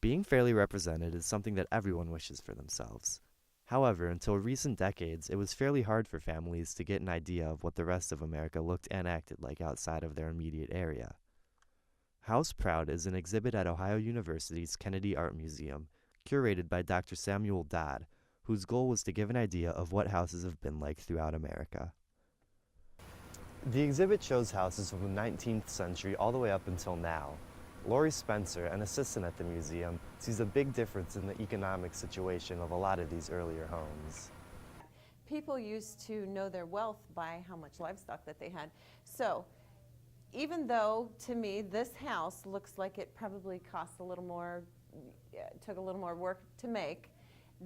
Being fairly represented is something that everyone wishes for themselves. However, until recent decades, it was fairly hard for families to get an idea of what the rest of America looked and acted like outside of their immediate area. House Proud is an exhibit at Ohio University's Kennedy Art Museum, curated by Dr. Samuel Dodd, whose goal was to give an idea of what houses have been like throughout America. The exhibit shows houses from the 19th century all the way up until now. Lori Spencer, an assistant at the museum, sees a big difference in the economic situation of a lot of these earlier homes. People used to know their wealth by how much livestock that they had. So even though, to me, this house looks like it probably cost a little more, took a little more work to make,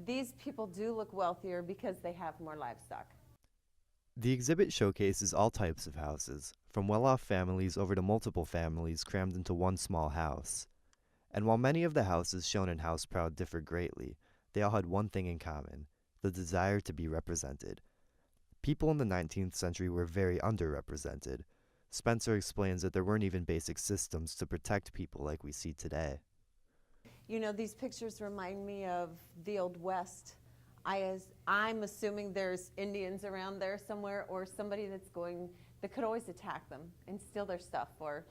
these people do look wealthier because they have more livestock. The exhibit showcases all types of houses, from well-off families over to multiple families crammed into one small house. And while many of the houses shown in House Proud differ greatly, they all had one thing in common: the desire to be represented. People in the 19th century were very underrepresented. Spencer explains that there weren't even basic systems to protect people like we see today. You know, these pictures remind me of the Old West. I'm assuming there's Indians around there somewhere, or somebody that could always attack them and steal their stuff or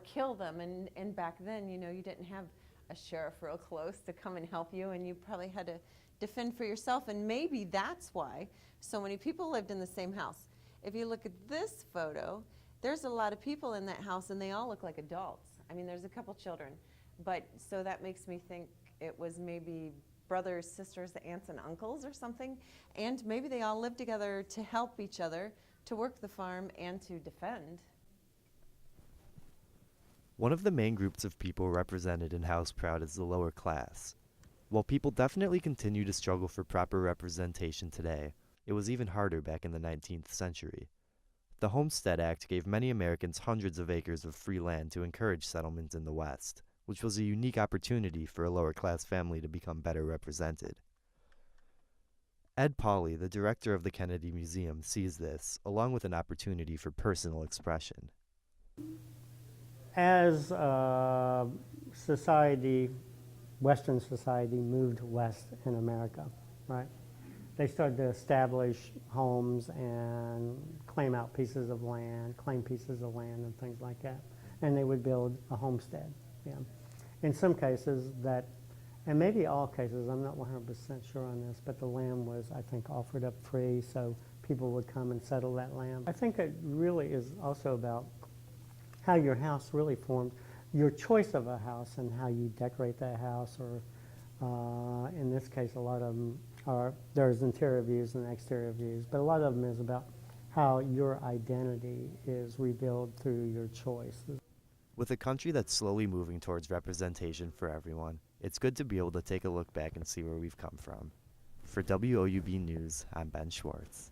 kill them. And back then, you know, you didn't have a sheriff real close to come and help you, and you probably had to defend for yourself. And maybe that's why so many people lived in the same house. If you look at this photo, there's a lot of people in that house, and they all look like adults. I mean, there's a couple children. But so that makes me think it was maybe brothers, sisters, aunts, and uncles or something. And maybe they all lived together to help each other, to work the farm, and to defend. One of the main groups of people represented in House Proud is the lower class. While people definitely continue to struggle for proper representation today, it was even harder back in the 19th century. The Homestead Act gave many Americans hundreds of acres of free land to encourage settlement in the West, which was a unique opportunity for a lower-class family to become better represented. Ed Pauley, the director of the Kennedy Museum, sees this, along with an opportunity for personal expression. As society, Western society, moved west in America, right? They started to establish homes and claim out pieces of land, claim pieces of land and things like that. And they would build a homestead. Yeah. In some cases and maybe all cases, I'm not 100% sure on this, but the land was, I think, offered up free, so people would come and settle that land. I think it really is also about how your house really formed, your choice of a house and how you decorate that house, or in this case, a lot of them there's interior views and exterior views, but a lot of them is about how your identity is revealed through your choice. With a country that's slowly moving towards representation for everyone, it's good to be able to take a look back and see where we've come from. For WOUB News, I'm Ben Schwartz.